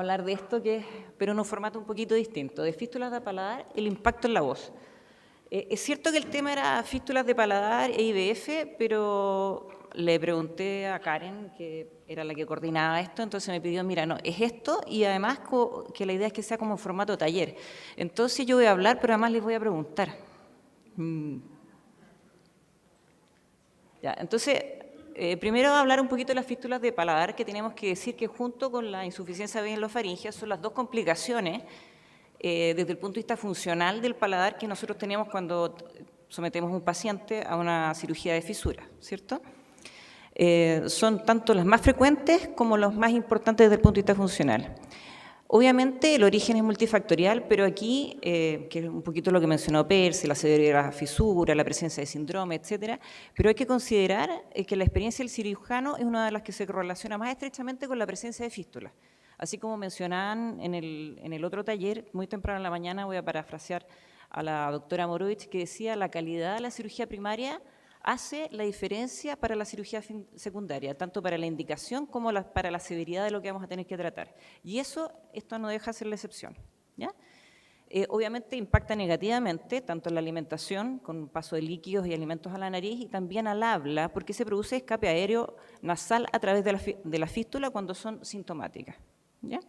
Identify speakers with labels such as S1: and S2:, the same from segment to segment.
S1: hablar de esto, pero en un formato un poquito distinto, de fístulas de paladar, el impacto en la voz. Es cierto que el tema era fístulas de paladar e IBF, pero le pregunté a Karen, que era la que coordinaba esto, entonces me pidió, mira, no, es esto y además que la idea es que sea como formato taller. Entonces yo voy a hablar, pero además les voy a preguntar. Ya, entonces, primero hablar un poquito de las fístulas de paladar, que tenemos que decir que junto con la insuficiencia venosa en la faringe son las dos complicaciones desde el punto de vista funcional del paladar que nosotros tenemos cuando sometemos a un paciente a una cirugía de fisura, ¿cierto? Son tanto las más frecuentes como las más importantes desde el punto de vista funcional. Obviamente el origen es multifactorial, pero aquí, que es un poquito lo que mencionó Percy, la severidad de la fisura, la presencia de síndrome, etcétera, pero hay que considerar que la experiencia del cirujano es una de las que se relaciona más estrechamente con la presencia de fístulas. Así como mencionaban en el otro taller, muy temprano en la mañana, voy a parafrasear a la doctora Morovich, que decía la calidad de la cirugía primaria hace la diferencia para la cirugía secundaria, tanto para la indicación como para la severidad de lo que vamos a tener que tratar. Y esto no deja de ser la excepción, ¿ya? Obviamente impacta negativamente tanto en la alimentación, con paso de líquidos y alimentos a la nariz, y también al habla, porque se produce escape aéreo nasal a través de la fístula cuando son sintomáticas, ¿ya?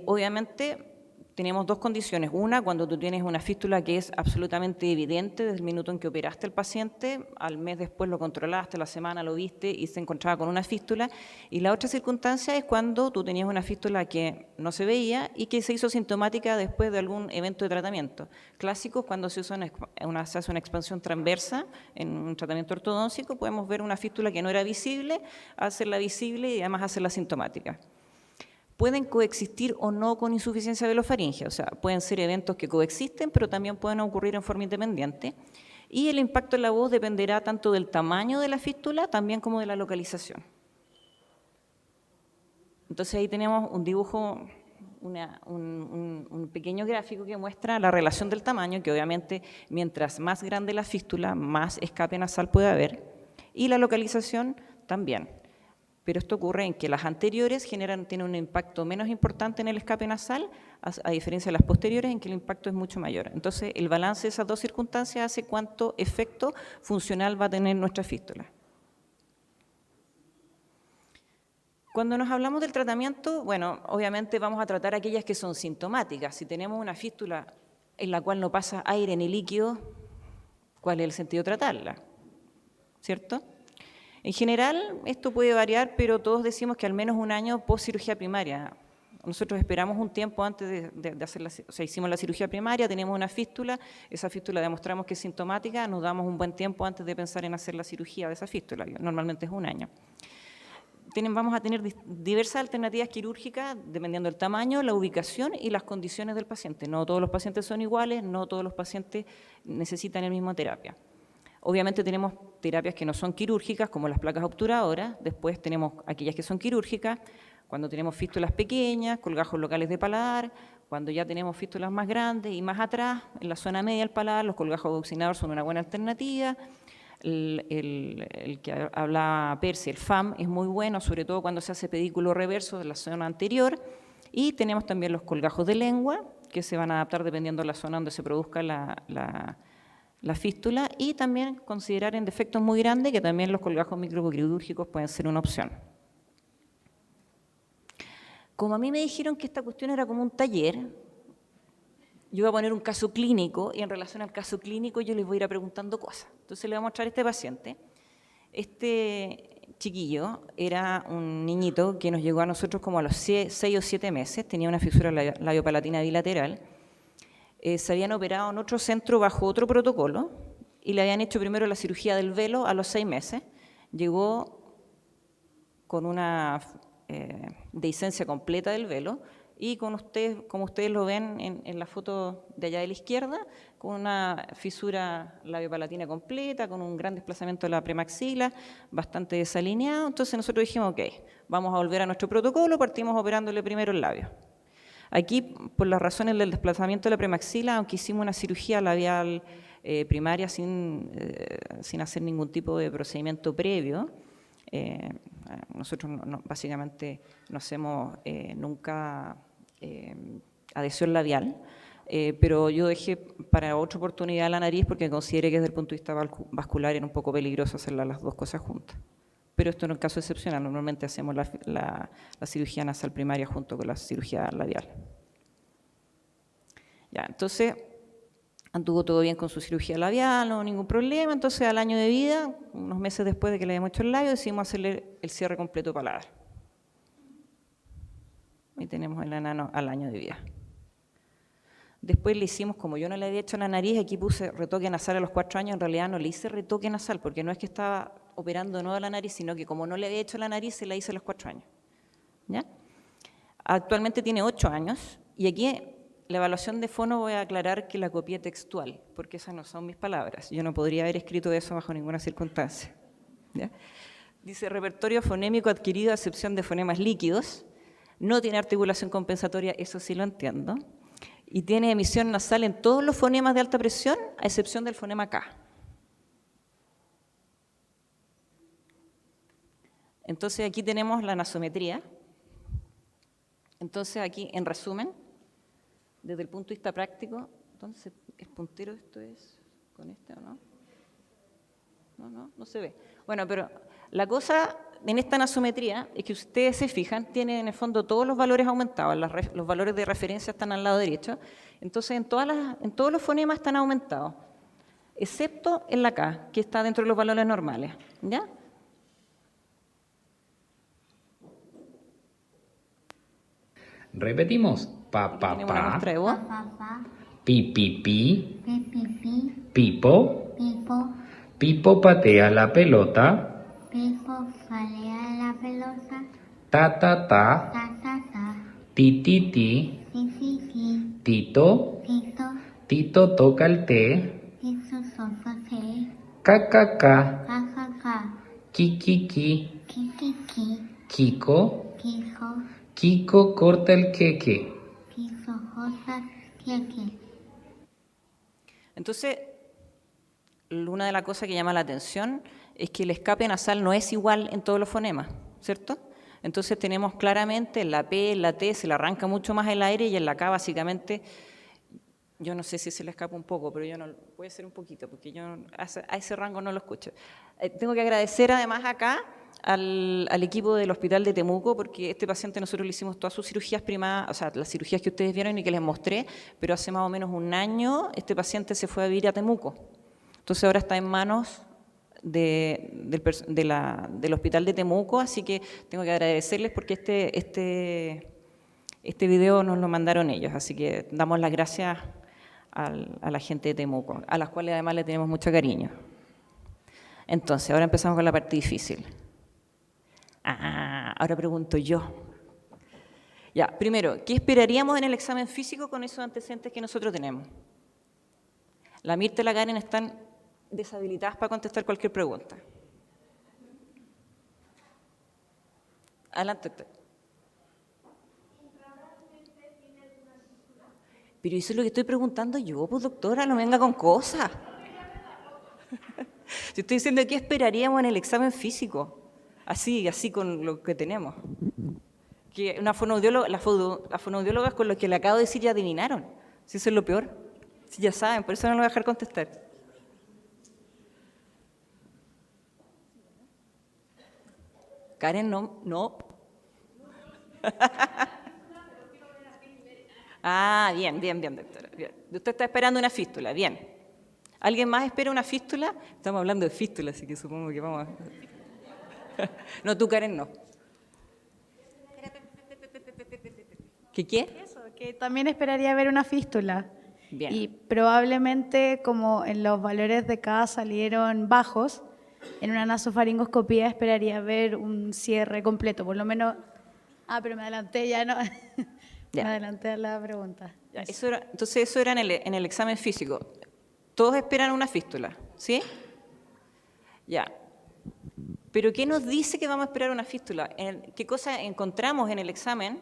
S1: Obviamente tenemos dos condiciones. Una, cuando tú tienes una fístula que es absolutamente evidente desde el minuto en que operaste al paciente, al mes después lo controlaste, la semana lo viste y se encontraba con una fístula. Y la otra circunstancia es cuando tú tenías una fístula que no se veía y que se hizo sintomática después de algún evento de tratamiento. Clásicos, cuando se hace una expansión transversa en un tratamiento ortodóntico, podemos ver una fístula que no era visible, hacerla visible y además hacerla sintomática. Pueden coexistir o no con insuficiencia velofaringea, o sea, pueden ser eventos que coexisten, pero también pueden ocurrir en forma independiente. Y el impacto en la voz dependerá tanto del tamaño de la fístula, también como de la localización. Entonces ahí tenemos un dibujo, un pequeño gráfico que muestra la relación del tamaño, que obviamente mientras más grande la fístula, más escape nasal puede haber, y la localización también. Pero esto ocurre en que las anteriores tienen un impacto menos importante en el escape nasal, a diferencia de las posteriores, en que el impacto es mucho mayor. Entonces, el balance de esas dos circunstancias hace cuánto efecto funcional va a tener nuestra fístula. Cuando nos hablamos del tratamiento, bueno, obviamente vamos a tratar aquellas que son sintomáticas. Si tenemos una fístula en la cual no pasa aire ni líquido, ¿cuál es el sentido de tratarla? ¿Cierto? En general, esto puede variar, pero todos decimos que al menos un año post cirugía primaria. Nosotros esperamos un tiempo antes de hacer o sea, hicimos la cirugía primaria, tenemos una fístula, esa fístula demostramos que es sintomática, nos damos un buen tiempo antes de pensar en hacer la cirugía de esa fístula, normalmente es un año. Vamos a tener diversas alternativas quirúrgicas dependiendo del tamaño, la ubicación y las condiciones del paciente. No todos los pacientes son iguales, no todos los pacientes necesitan la misma terapia. Obviamente tenemos terapias que no son quirúrgicas, como las placas obturadoras, después tenemos aquellas que son quirúrgicas, cuando tenemos fístulas pequeñas, colgajos locales de paladar, cuando ya tenemos fístulas más grandes y más atrás, en la zona media del paladar, los colgajos auxiliares son una buena alternativa. El que habla Percy, el FAM, es muy bueno, sobre todo cuando se hace pedículo reverso de la zona anterior, y tenemos también los colgajos de lengua, que se van a adaptar dependiendo de la zona donde se produzca la fístula, y también considerar en defectos muy grandes que también los colgajos microquirúrgicos pueden ser una opción. Como a mí me dijeron que esta cuestión era como un taller, yo voy a poner un caso clínico y en relación al caso clínico yo les voy a ir preguntando cosas. Entonces le voy a mostrar a este paciente. Este chiquillo era un niñito que nos llegó a nosotros como a los 6 o 7 meses, tenía una fisura labiopalatina bilateral. Se habían operado en otro centro bajo otro protocolo y le habían hecho primero la cirugía del velo a los 6 meses. Llegó con una dehiscencia completa del velo y como ustedes lo ven en la foto de allá de la izquierda, con una fisura labiopalatina completa, con un gran desplazamiento de la premaxila, bastante desalineado. Entonces nosotros dijimos, ok, vamos a volver a nuestro protocolo, partimos operándole primero el labio. Aquí, por las razones del desplazamiento de la premaxila, aunque hicimos una cirugía labial primaria sin hacer ningún tipo de procedimiento previo, Nosotros básicamente no hacemos nunca adhesión labial, pero yo dejé para otra oportunidad la nariz porque consideré que desde el punto de vista vascular era un poco peligroso hacer las dos cosas juntas. Pero esto no es un caso excepcional, normalmente hacemos la cirugía nasal primaria junto con la cirugía labial. Ya, entonces, anduvo todo bien con su cirugía labial, no hubo ningún problema, entonces al año de vida, unos meses después de que le habíamos hecho el labio, decidimos hacerle el cierre completo paladar. Y tenemos el enano al año de vida. Después le hicimos, como yo no le había hecho la nariz, aquí puse retoque nasal a los 4 años, en realidad no le hice retoque nasal, porque no es que estaba operando no a la nariz, sino que como no le había hecho la nariz, se la hice a los 4 años. ¿Ya? Actualmente tiene 8 años, y aquí la evaluación de fono voy a aclarar que la copié textual, porque esas no son mis palabras. Yo no podría haber escrito eso bajo ninguna circunstancia. ¿Ya? Dice, repertorio fonémico adquirido a excepción de fonemas líquidos, no tiene articulación compensatoria, eso sí lo entiendo, y tiene emisión nasal en todos los fonemas de alta presión, a excepción del fonema K. Entonces aquí tenemos la nasometría. Entonces aquí, en resumen, desde el punto de vista práctico, entonces, ¿es puntero esto es con este o no? No se ve. Bueno, pero la cosa en esta nasometría es que ustedes se fijan, tiene en el fondo todos los valores aumentados, los valores de referencia están al lado derecho, entonces en todos los fonemas están aumentados, excepto en la K, que está dentro de los valores normales, ¿ya?
S2: Repetimos. Pa, pa,
S1: Tenemos una
S2: pa.
S1: muestra de voz.
S2: Pi, pi, pi.
S3: Pi, pi, pi,
S2: Pipo.
S3: pipo,
S2: Pipo patea la pelota.
S3: pipo, falea la pelota,
S2: Ta, ta, ta.
S3: ta, ta, ta,
S2: Ti, ti, ti.
S3: ti, ti, ti,
S2: Tito.
S3: tito,
S2: Tito toca el té.
S3: tiso, soso, te,
S2: Ca, ca, ca.
S3: ca, ca, ca,
S2: Ki, ki, ki.
S3: ki, ki, ki,
S2: Kiko.
S3: quijo,
S2: Kiko corta el queque.
S3: quiso, josa, quieque.
S1: Entonces, una de las cosas que llama la atención es que el escape nasal no es igual en todos los fonemas, ¿cierto? Entonces tenemos claramente en la P, en la T se le arranca mucho más el aire y en la K básicamente, yo no sé si se le escapa un poco, pero yo no, puede ser un poquito, porque yo a ese rango no lo escucho. Tengo que agradecer además acá al equipo del Hospital de Temuco, porque este paciente nosotros le hicimos todas sus cirugías primadas, o sea, las cirugías que ustedes vieron y que les mostré, pero hace más o menos un año este paciente se fue a vivir a Temuco. Entonces ahora está en manos del Hospital de Temuco, así que tengo que agradecerles porque este video nos lo mandaron ellos, así que damos las gracias a la gente de Temuco, a las cuales además le tenemos mucho cariño. Entonces, ahora empezamos con la parte difícil. Ahora pregunto yo. Ya, primero, ¿qué esperaríamos en el examen físico con esos antecedentes que nosotros tenemos? La Mirta y la Karen están deshabilitadas para contestar cualquier pregunta. Adelante. Pero eso es lo que estoy preguntando yo, pues doctora, no me venga con cosas. Yo estoy diciendo qué esperaríamos en el examen físico, así con lo que tenemos. Que una fonoaudióloga, las fonoaudiólogas con lo que le acabo de decir ya adivinaron. Si eso es lo peor, si ya saben, por eso no lo voy a dejar contestar. Karen, no. Bien, doctora. Bien. Usted está esperando una fístula, bien. ¿Alguien más espera una fístula? Estamos hablando de fístula, así que supongo que vamos a... No, tú, Karen, no. ¿Qué?
S4: Eso, que también esperaría ver una fístula.
S1: Bien.
S4: Y probablemente, como en los valores de K salieron bajos, en una nasofaringoscopía esperaría ver un cierre completo, por lo menos... pero me adelanté ya, ¿no?
S1: Ya.
S4: Me adelanté a la pregunta.
S1: Ya, entonces eso era en el examen físico. Todos esperan una fístula, ¿sí? Ya. Pero ¿qué nos dice que vamos a esperar una fístula? ¿Qué cosa encontramos en el examen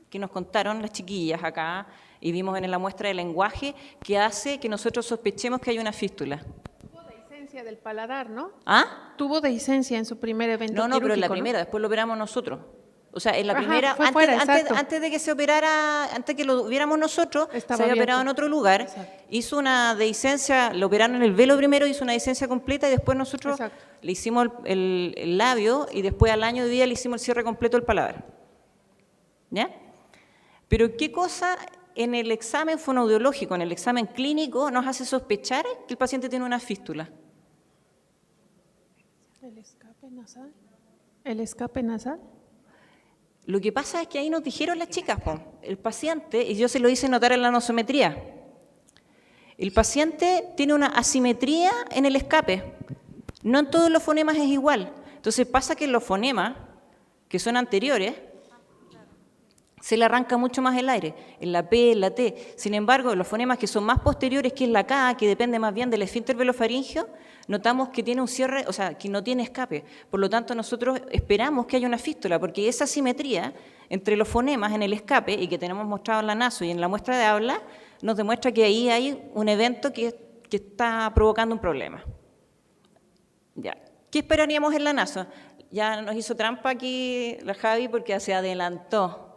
S1: que nos contaron las chiquillas acá y vimos en la muestra de lenguaje que hace que nosotros sospechemos que hay una fístula?
S5: Pubescencia del paladar, ¿no?
S1: ¿Ah?
S5: tuvo dehiscencia en su primer evento
S1: No, pero en la
S5: quirúrgico, ¿no?
S1: primera, después lo operamos nosotros. O sea, en la
S5: Ajá,
S1: primera,
S5: fue fuera, exacto.
S1: antes de que se operara, antes que lo viéramos nosotros,
S5: Estaba
S1: se había
S5: abierto.
S1: operado en otro lugar,
S5: Exacto.
S1: hizo una dehiscencia, lo operaron en el velo primero, hizo una dehiscencia completa y después nosotros
S5: Exacto.
S1: le hicimos el labio y después al año de vida le hicimos el cierre completo del paladar. ¿Ya? Pero ¿qué cosa en el examen fonoaudiológico, en el examen clínico, nos hace sospechar que el paciente tiene una fístula?
S5: ¿El escape nasal? ¿El escape nasal?
S1: Lo que pasa es que ahí nos dijeron las chicas, po, el paciente, y yo se lo hice notar en la nosometría, el paciente tiene una asimetría en el escape. No en todos los fonemas es igual. Entonces pasa que en los fonemas, que son anteriores, se le arranca mucho más el aire, en la P, en la T. Sin embargo, en los fonemas que son más posteriores, que es la K, que depende más bien del esfínter velofaríngeo, notamos que tiene un cierre, o sea, que no tiene escape. Por lo tanto, nosotros esperamos que haya una fístula, porque esa simetría entre los fonemas en el escape, y que tenemos mostrado en la naso y en la muestra de habla, nos demuestra que ahí hay un evento que está provocando un problema. Ya. ¿Qué esperaríamos en la naso? Ya nos hizo trampa aquí la Javi porque se adelantó.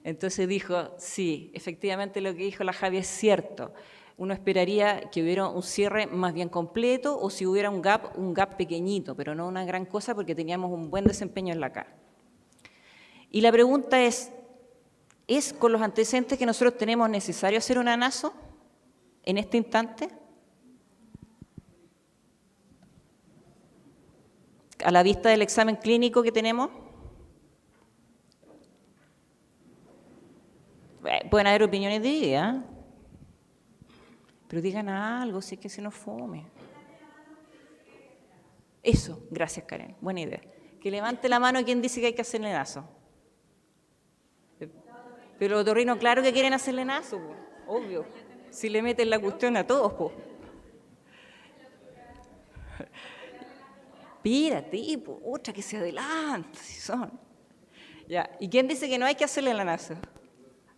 S1: Entonces dijo, sí, efectivamente lo que dijo la Javi es cierto. Uno esperaría que hubiera un cierre más bien completo o si hubiera un gap pequeñito, pero no una gran cosa porque teníamos un buen desempeño en la K. Y la pregunta ¿es con los antecedentes que nosotros tenemos necesario hacer una naso en este instante? A la vista del examen clínico que tenemos. Pueden haber opiniones divididas, ¿eh? Pero digan algo, si es que se nos fome. Eso, gracias Karen, buena idea. Que levante la mano quien dice que hay que hacerle naso. Pero los otorrinos, claro que quieren hacerle naso, po, obvio. Si le meten la cuestión a todos, po. Pírate, po, otra que se adelanta, si son. Ya. ¿Y quién dice que no hay que hacerle la naso?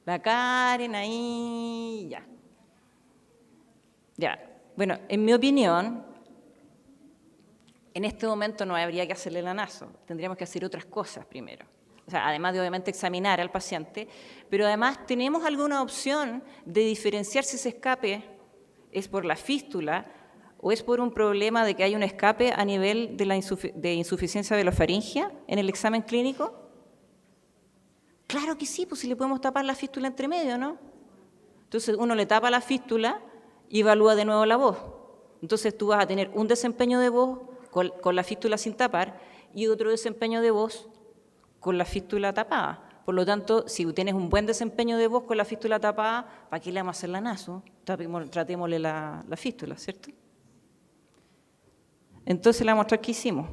S1: La Karen ahí, ya. Ya. Bueno, en mi opinión, en este momento no habría que hacerle la naso. Tendríamos que hacer otras cosas primero. O sea, además de obviamente examinar al paciente, pero además tenemos alguna opción de diferenciar si ese escape es por la fístula o es por un problema de que hay un escape a nivel de insuficiencia velofaringea en el examen clínico. Claro que sí, pues si le podemos tapar la fístula entre medio, ¿no? Entonces uno le tapa la fístula y evalúa de nuevo la voz. Entonces tú vas a tener un desempeño de voz con la fístula sin tapar y otro desempeño de voz con la fístula tapada. Por lo tanto, si tienes un buen desempeño de voz con la fístula tapada, ¿para qué le vamos a hacer la naso? Tratémosle la fístula, ¿cierto? Entonces le vamos a mostrar qué hicimos.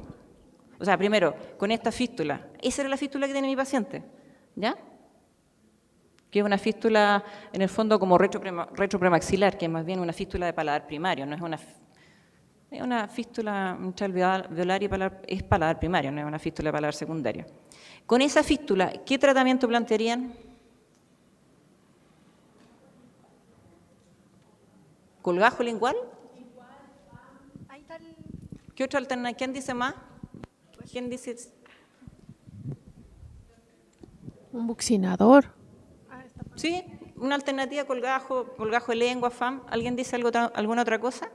S1: O sea, primero, con esta fístula. Esa era la fístula que tiene mi paciente. ¿Ya? Que es una fístula, en el fondo, como retropremaxilar, que es más bien una fístula de paladar primario, no es una fístula entre el veolar y paladar, es paladar primario, no es una fístula de paladar secundario. Con esa fístula, ¿qué tratamiento plantearían? ¿Colgajo lingual? ¿Qué otra alternativa? ¿Quién dice más? ¿Quién dice?
S5: Un buccinador.
S1: Sí, una alternativa, colgajo de lengua, FAM. ¿Alguien dice alguna otra cosa?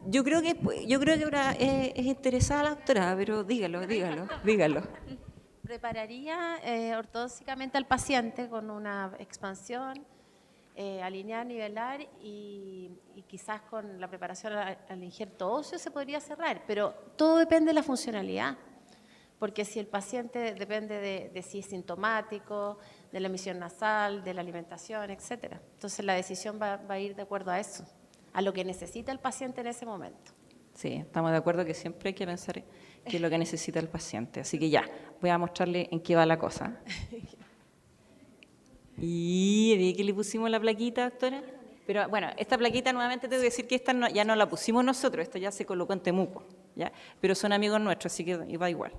S1: Yo creo que ahora es interesada la doctora, pero dígalo.
S6: Prepararía ortodóncicamente al paciente con una expansión, alinear, nivelar y quizás con la preparación al injerto óseo se podría cerrar, pero todo depende de la funcionalidad, porque si el paciente depende de si es sintomático, de la emisión nasal, de la alimentación, etcétera. Entonces la decisión va a ir de acuerdo a eso, a lo que necesita el paciente en ese momento.
S1: Sí, estamos de acuerdo que siempre hay que pensar qué es lo que necesita el paciente. Así que ya, voy a mostrarle en qué va la cosa. Y vi que le pusimos la plaquita, doctora. Pero bueno, esta plaquita nuevamente tengo que decir que esta ya no la pusimos nosotros, esta ya se colocó en Temuco, ¿ya? Pero son amigos nuestros, así que va igual.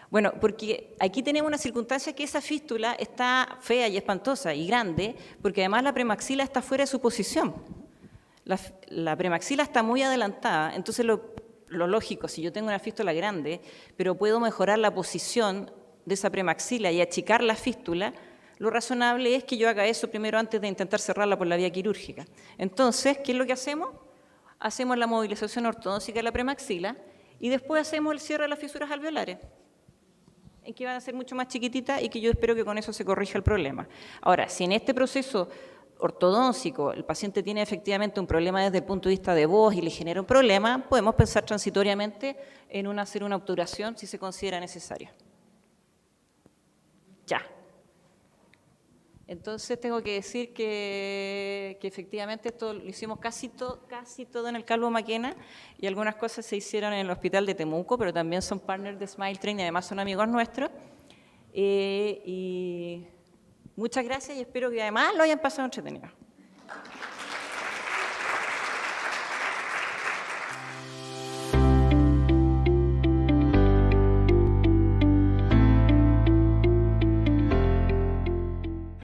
S1: Bueno, porque aquí tenemos una circunstancia que esa fístula está fea y espantosa y grande, porque además la premaxila está fuera de su posición. la premaxila está muy adelantada, entonces lo lógico, si yo tengo una fístula grande, pero puedo mejorar la posición de esa premaxila y achicar la fístula, lo razonable es que yo haga eso primero antes de intentar cerrarla por la vía quirúrgica. Entonces, ¿qué es lo que hacemos? Hacemos la movilización ortodóntica de la premaxila y después hacemos el cierre de las fisuras alveolares, en que van a ser mucho más chiquititas y que yo espero que con eso se corrija el problema. Ahora, si en este proceso ortodóntico el paciente tiene efectivamente un problema desde el punto de vista de voz y le genera un problema, podemos pensar transitoriamente en hacer una obturación si se considera necesario. Ya. Entonces tengo que decir que efectivamente esto lo hicimos casi todo en el Calvo Maquena y algunas cosas se hicieron en el Hospital de Temuco, pero también son partners de Smile Train y además son amigos nuestros. Y muchas gracias y espero que además lo hayan pasado entretenido.